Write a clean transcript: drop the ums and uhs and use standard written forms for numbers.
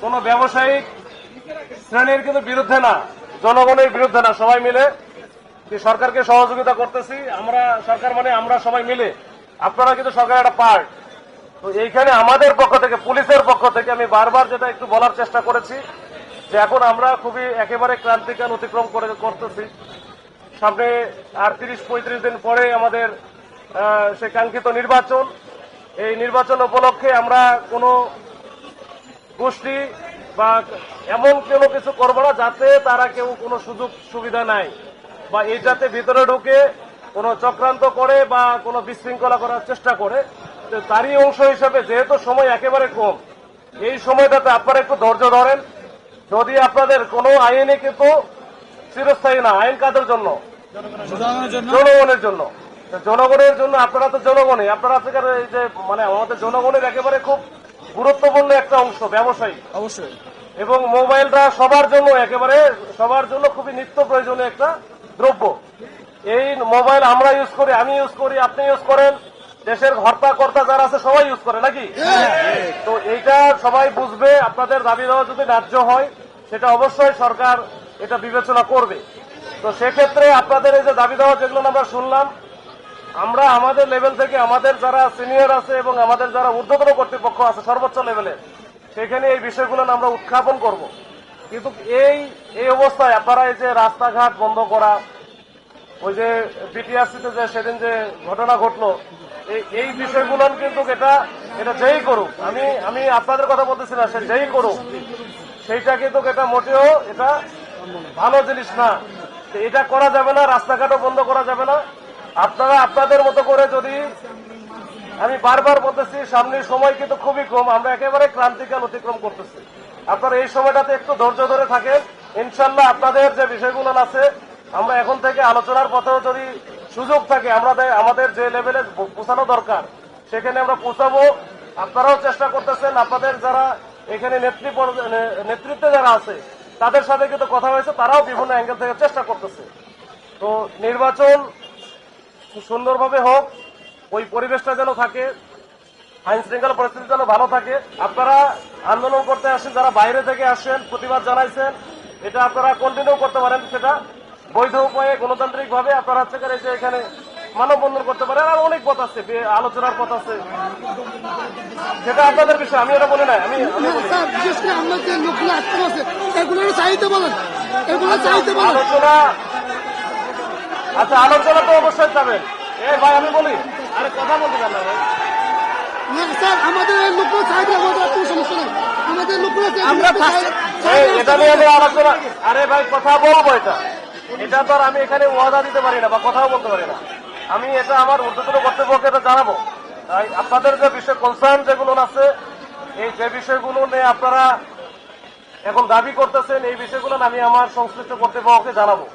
কোন ব্যবসায়িক শ্রেণীর কিন্তু বিরুদ্ধে না, জনগণের বিরুদ্ধে না, সবাই মিলে সরকারকে সহযোগিতা করতেছি। আমরা সরকার মানে আমরা সবাই মিলে, আপনারা কিন্তু সরকারের একটা পার্ট। তো এইখানে আমাদের পক্ষ থেকে, পুলিশের পক্ষ থেকে আমি বারবার যেটা একটু বলার চেষ্টা করেছি যে এখন আমরা খুবই একেবারে ক্রান্তিকাল অতিক্রম করতেছি। সামনে আর 30-35 দিন পরে আমাদের সে কাঙ্ক্ষিত নির্বাচন। এই নির্বাচন উপলক্ষে আমরা কোনো গোষ্ঠী বা এমন কোনো কিছু করবো না যাতে তারা কেউ কোনো সুযোগ সুবিধা নাই বা এইটাতে ভিতরে ঢুকে কোনো চক্রান্ত করে বা কোনো বিশৃঙ্খলা করার চেষ্টা করে। তারই অংশ হিসেবে যেহেতু সময় একেবারে কম, এই সময়টাতে আপনারা একটু ধৈর্য ধরেন। যদি আপনাদের কোনো আইনে কিন্তু চিরস্থায়ী না, আইন কাদের জন্য? জনগণের জন্য। জনগণের জন্য আপনারা তো জনগণই, আপনারা এই যে মানে আমাদের জনগণের একেবারে খুব গুরুত্বপূর্ণ একটা অংশ ব্যবসায়ী, অবশ্যই। এবং মোবাইলটা সবার জন্য একেবারে সবার জন্য খুবই নিত্য প্রয়োজনীয় একটা দ্রব্য। এই মোবাইল আমরা ইউজ করি, আমি ইউজ করি, আপনি ইউজ করেন, দেশের কর্তা যারা আছে সবাই ইউজ করে নাকি? তো এইটা সবাই বুঝবে। আপনাদের দাবি দেওয়া যদি ন্যায্য হয় সেটা অবশ্যই সরকার এটা বিবেচনা করবে। তো সেক্ষেত্রে আপনাদের এই যে দাবি দেওয়া যেগুলো আমরা শুনলাম, আমরা আমাদের লেভেল থেকে আমাদের যারা সিনিয়র আছে এবং আমাদের যারা ঊর্ধ্বতন কর্তৃপক্ষ আছে সর্বোচ্চ লেভেলে, সেখানে এই বিষয়গুলো আমরা উত্থাপন করব। কিন্তু এই অবস্থায় আপনারা এই যে রাস্তাঘাট বন্ধ করা, ওই যে বিটিআরসিতে যে সেদিন যে ঘটনা ঘটলো, এই বিষয়গুলো কিন্তু এটা যেই করুক, আমি আপনাদের কথা বলতেছি না, সে যেই করুক সেইটা কিন্তু এটা মোটেও এটা ভালো জিনিস না। এটা করা যাবে না, রাস্তাঘাটও বন্ধ করা যাবে না। আপনারা আপনাদের মতো করে যদি, আমি বারবার বলতেছি সামনের সময় কিন্তু খুবই কম, আমরা একেবারে ক্রান্তিকাল অতিক্রম করতেছি। আপনারা এই সময়টাতে একটু ধৈর্য ধরে থাকেন। ইনশাল্লাহ আপনাদের যে বিষয়গুলো আছে আমরা এখন থেকে আলোচনার পথেও যদি সুযোগ থাকে আমাদের যে লেভেলে পৌঁছানো দরকার সেখানে আমরা পৌঁছাবো। আপনারাও চেষ্টা করতেছেন, আপনাদের যারা এখানে নেতৃত্বে যারা আছে তাদের সাথে কিন্তু কথা হয়েছে, তারাও বিভিন্ন অ্যাঙ্গেল থেকে চেষ্টা করতেছে। তো নির্বাচন সুন্দরভাবে হোক, ওই পরিবেশটা যেন থাকে, আইন শৃঙ্খলা পরিস্থিতি যেন ভালো থাকে। আপনারা আন্দোলন করতে আসেন, যারা বাইরে থেকে আসেন, প্রতিবাদ জানাইছেন, এটা আপনারা কন্টিনিউ করতে পারেন। সেটা বৈধ উপায়ে গণতান্ত্রিক ভাবে আপনারা হচ্ছে যে এখানে মানববন্ধন করতে পারেন। আর অনেক পথ আছে, আলোচনার পথ আছে, সেটা আপনাদের বিষয়, আমি এটা বলি না। আমি আলোচনা, আচ্ছা আলোচনা তো অবশ্যই যাবেন। ভাই আমি বলি, আরে কথা বলতে পারেন না ভাই, আমাদের এটা নিয়ে আলোচনা। আরে ভাই কথা বলবো, এটা তো আর আমি এখানে ওয়াদা দিতে পারি না বা কথাও বলতে পারি না। আমি এটা আমার ঊর্ধ্বতন কর্তৃপক্ষকে এটা জানাবো। তাই আপনাদের যে বিষয় কনসার্ন যেগুলো আছে, এই যে বিষয়গুলো নিয়ে আপনারা এখন দাবি করতেছেন, এই বিষয়গুলো আমি আমার সংশ্লিষ্ট কর্তৃপক্ষকে জানাবো।